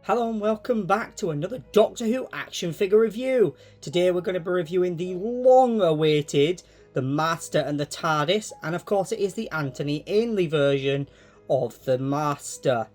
Hello and welcome back to another Doctor Who action figure review. Today we're going to be reviewing the long-awaited The Master and the Tardis, and of course it is the Anthony Ainley version of the Master.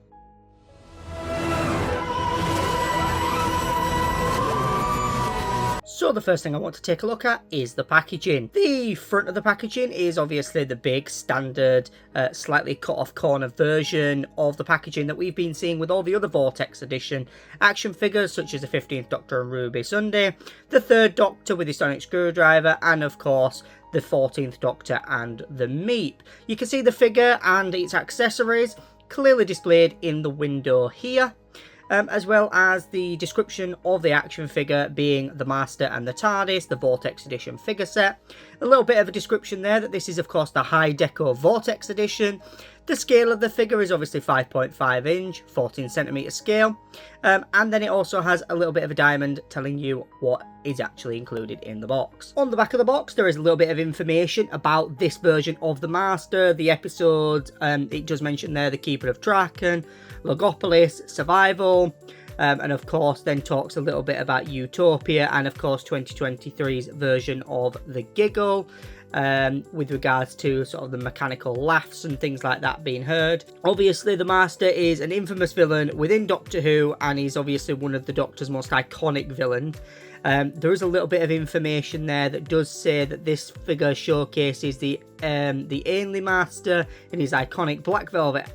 So the first thing I want to take a look at is the packaging. The front of the packaging is obviously the big standard slightly cut off corner version of the packaging that we've been seeing with all the other Vortex Edition action figures, such as the 15th Doctor and Ruby Sunday, the 3rd Doctor with his sonic screwdriver, and of course the 14th Doctor and the Meep. You can see the figure and its accessories clearly displayed in the window here. As well as the description of the action figure being the Master and the Tardis, the Vortex Edition figure set. A little bit of a description there that this is of course the High Deco Vortex Edition. The scale of the figure is obviously 5.5 inch, 14cm scale. And then it also has a little bit of a diamond telling you what is actually included in the box. On the back of the box there is a little bit of information about this version of the Master, the episode. It does mention there the Keeper of Draken, Logopolis, Survival, and of course then talks a little bit about Utopia and of course 2023's version of The Giggle, with regards to sort of the mechanical laughs and things like that being heard. Obviously the Master is an infamous villain within Doctor Who, and he's obviously one of the Doctor's most iconic villains. There is a little bit of information there that does say that this figure showcases the Ainley Master in his iconic black velvet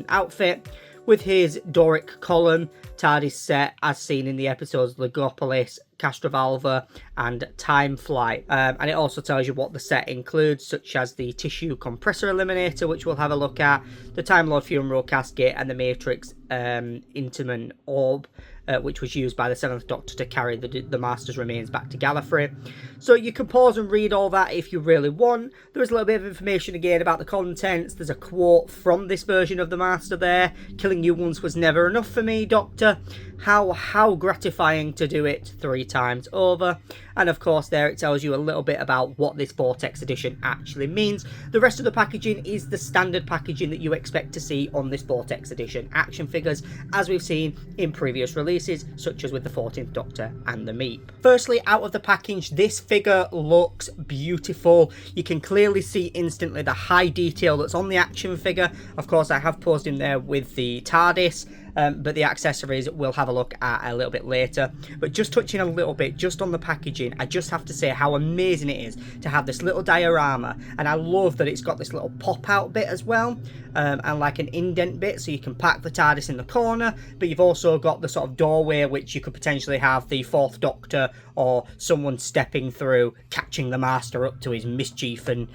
outfit, with his Doric column, Tardis set as seen in the episodes Logopolis, Castrovalva and Time Flight. And it also tells you what the set includes, such as the Tissue Compressor Eliminator, which we'll have a look at, the Time Lord Funeral Casket and the Matrix Intamin Orb, which was used by the 7th Doctor to carry the Master's remains back to Gallifrey. So you can pause and read all that if you really want. There is a little bit of information again about the contents. There's a quote from this version of the Master there. "Killing you once was never enough for me, Doctor. How gratifying to do it 3 times over." And of course there it tells you a little bit about what this Vortex Edition actually means. The rest of the packaging is the standard packaging that you expect to see on this Vortex Edition action figures, as we've seen in previous releases, such as with the 14th Doctor and the Meep. Firstly, out of the package, this figure looks beautiful. You can clearly see instantly the high detail that's on the action figure. Of course I have posed him there with the Tardis, but the accessories we'll have a look at a little bit later. But just touching a little bit just on the packaging, I just have to say how amazing it is to have this little diorama, and I love that it's got this little pop out bit as well, and like an indent bit so you can pack the Tardis in the corner, but you've also got the sort of doorway which you could potentially have the 4th Doctor or someone stepping through, catching the Master up to his mischief and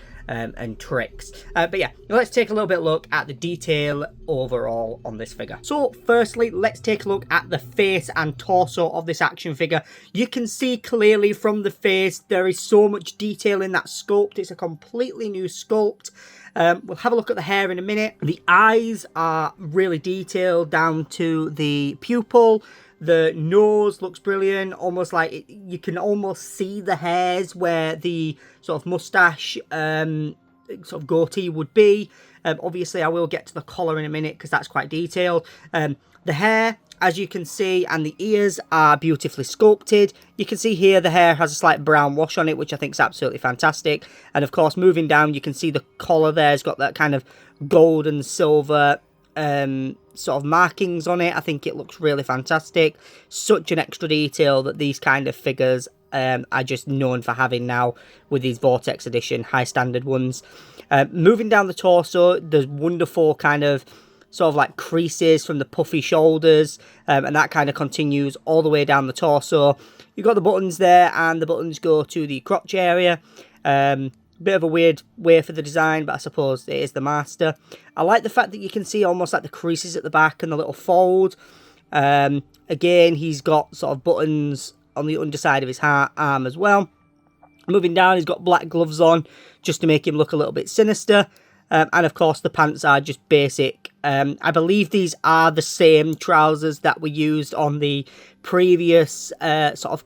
tricks. But yeah, let's take a little bit look at the detail overall on this figure. So firstly, let's take a look at the face and torso of this action figure. You can see clearly from the face there is so much detail in that sculpt. It's a completely new sculpt. We'll have a look at the hair in a minute. The eyes are really detailed down to the pupil. The nose looks brilliant, almost like you can almost see the hairs where the sort of moustache, sort of goatee would be. Obviously, I will get to the collar in a minute because that's quite detailed. The hair, as you can see, and the ears are beautifully sculpted. You can see here the hair has a slight brown wash on it, which I think is absolutely fantastic. And of course, moving down, you can see the collar there has got that kind of gold and silver sort of markings on it. I think it looks really fantastic. Such an extra detail that these kind of figures are just known for having now with these Vortex Edition high standard ones. Moving down the torso, there's wonderful kind of sort of like creases from the puffy shoulders, and that kind of continues all the way down the torso. You've got the buttons there, and the buttons go to the crotch area. Bit of a weird way for the design, but I suppose it is the Master. I like the fact that you can see almost like the creases at the back and the little fold. Again, he's got sort of buttons on the underside of his arm as well. Moving down, he's got black gloves on just to make him look a little bit sinister. And of course the pants are just basic. I believe these are the same trousers that were used on the previous sort of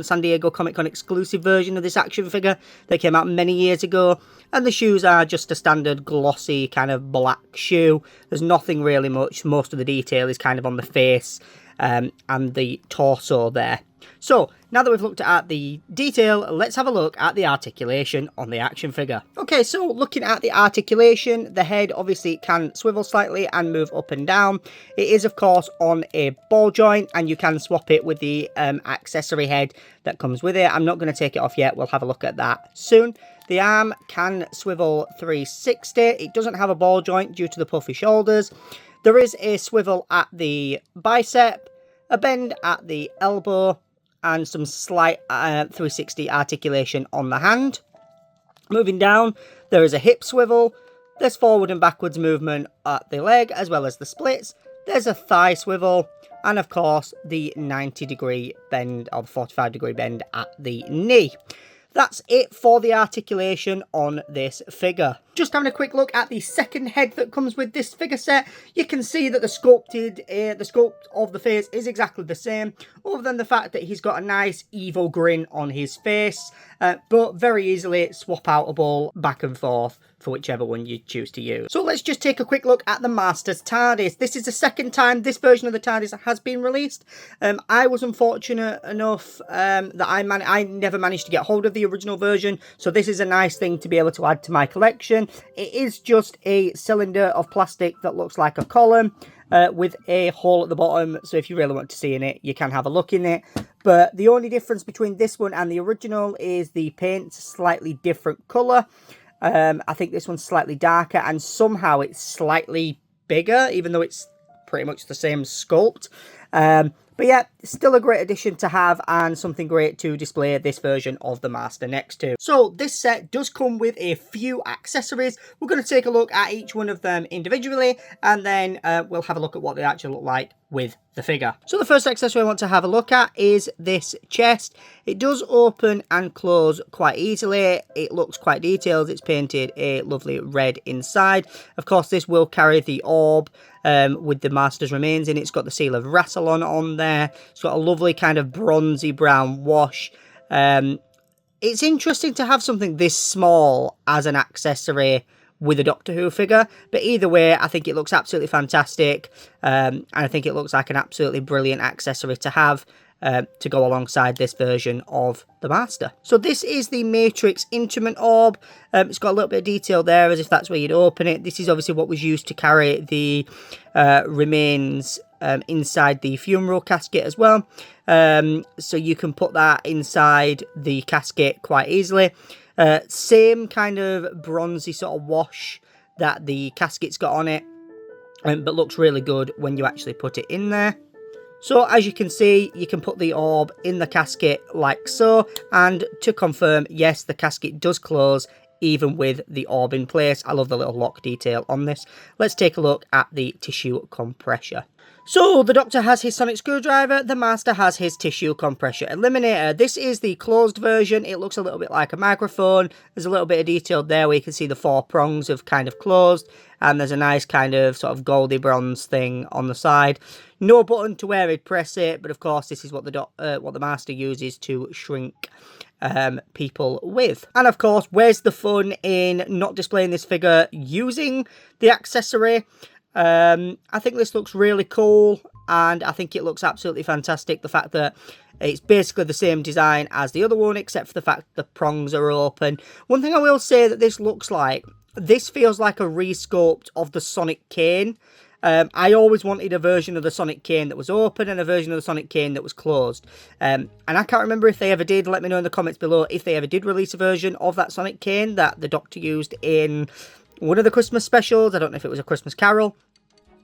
San Diego Comic Con exclusive version of this action figure that came out many years ago. And the shoes are just a standard glossy kind of black shoe. There's nothing really much. Most of the detail is kind of on the face and the torso there. So, now that we've looked at the detail, let's have a look at the articulation on the action figure. Okay, so looking at the articulation, the head obviously can swivel slightly and move up and down. It is, of course, on a ball joint, and you can swap it with the accessory head that comes with it. I'm not going to take it off yet. We'll have a look at that soon. The arm can swivel 360. It doesn't have a ball joint due to the puffy shoulders. There is a swivel at the bicep, a bend at the elbow, and some slight 360 articulation on the hand. Moving down, there is a hip swivel. There's forward and backwards movement at the leg, as well as the splits. There's a thigh swivel, and of course, the 90-degree bend, or 45-degree bend at the knee. That's it for the articulation on this figure. Just having a quick look at the second head that comes with this figure set, you can see that the sculpt of the face is exactly the same, other than the fact that he's got a nice evil grin on his face, but very easily swap outable back and forth for whichever one you choose to use. So let's just take a quick look at the Master's Tardis. This is the second time this version of the Tardis has been released. I was unfortunate enough that I never managed to get hold of the original version, so this is a nice thing to be able to add to my collection. It is just a cylinder of plastic that looks like a column with a hole at the bottom, so if you really want to see in it, you can have a look in it. But the only difference between this one and the original is the paint's slightly different colour. I think this one's slightly darker, and somehow it's slightly bigger, even though it's pretty much the same sculpt. But yeah, still a great addition to have, and something great to display this version of the Master next to. So this set does come with a few accessories. We're going to take a look at each one of them individually, and then we'll have a look at what they actually look like with the figure. So the first accessory I want to have a look at is this chest. It does open and close quite easily. It looks quite detailed. It's painted a lovely red inside. Of course, this will carry the orb with the Master's remains in it. It's got the seal of Rassilon on there. It's got a lovely kind of bronzy brown wash. It's interesting to have something this small as an accessory with a Doctor Who figure, but either way, I think it looks absolutely fantastic, and I think it looks like an absolutely brilliant accessory to have to go alongside this version of the Master. So this is the Matrix Instrument Orb. It's got a little bit of detail there, as if that's where you'd open it. This is obviously what was used to carry the remains inside the funeral casket as well. So you can put that inside the casket quite easily. Same kind of bronzy sort of wash that the casket's got on it, but looks really good when you actually put it in there. So as you can see, you can put the orb in the casket like so, and to confirm, yes, the casket does close even with the orb in place. I love the little lock detail on this. Let's take a look at the tissue compressor. So the Doctor has his sonic screwdriver, the Master has his tissue compressor eliminator. This is the closed version. It looks a little bit like a microphone. There's a little bit of detail there where you can see the four prongs have kind of closed, and there's a nice kind of sort of goldy bronze thing on the side. No button to where he'd press it, but of course this is what the Master uses to shrink people with. And of course, where's the fun in not displaying this figure using the accessory? I think this looks really cool, and I think it looks absolutely fantastic. The fact that it's basically the same design as the other one, except for the fact the prongs are open. One thing I will say that this looks like, this feels like a resculpt of the Sonic Cane. I always wanted a version of the Sonic Cane that was open and a version of the Sonic Cane that was closed. And I can't remember if they ever did. Let me know in the comments below if they ever did release a version of that Sonic Cane that the Doctor used in one of the Christmas specials. I don't know if it was a Christmas Carol.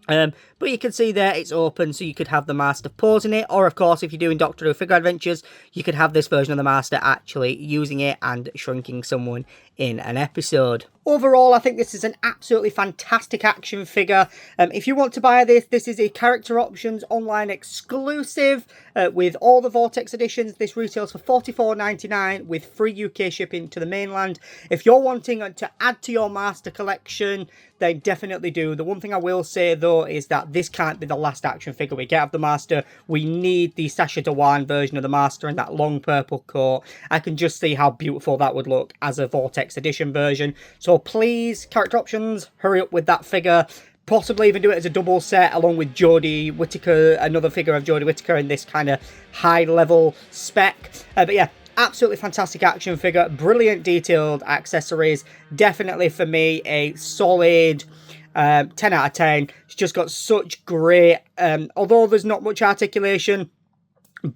But you can see there it's open, so you could have the Master posing it, or of course if you're doing Doctor Who figure adventures, you could have this version of the Master actually using it and shrinking someone in an episode. Overall, I think this is an absolutely fantastic action figure. If you want to buy this, this is a Character Options online exclusive with all the Vortex editions. This retails for £44.99 with free UK shipping to the mainland. If you're wanting to add to your Master collection, then definitely do. The one thing I will say though is that this can't be the last action figure we get of the Master. We need the Sacha Dhawan version of the Master in that long purple coat. I can just see how beautiful that would look as a Vortex Edition version. So please, Character Options, hurry up with that figure. possibly even do it as a double set along with Jodie Whittaker, another figure of Jodie Whittaker in this kind of high level spec. But yeah, absolutely fantastic action figure, brilliant detailed accessories. Definitely for me a solid 10 out of 10. It's just got such great, although there's not much articulation,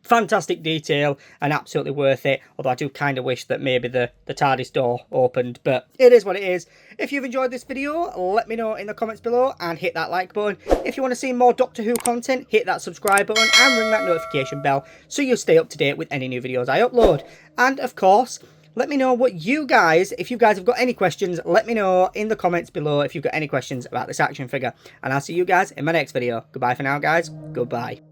fantastic detail and absolutely worth it. Although I do kind of wish that maybe the Tardis door opened, but it is what it is. If you've enjoyed this video, let me know in the comments below and hit that like button. If you want to see more Doctor Who content, hit that subscribe button and ring that notification bell so you'll stay up to date with any new videos I upload. And of course, let me know what you guys, if you guys have got any questions, let me know in the comments below if you've got any questions about this action figure. And I'll see you guys in my next video. Goodbye for now, guys. Goodbye.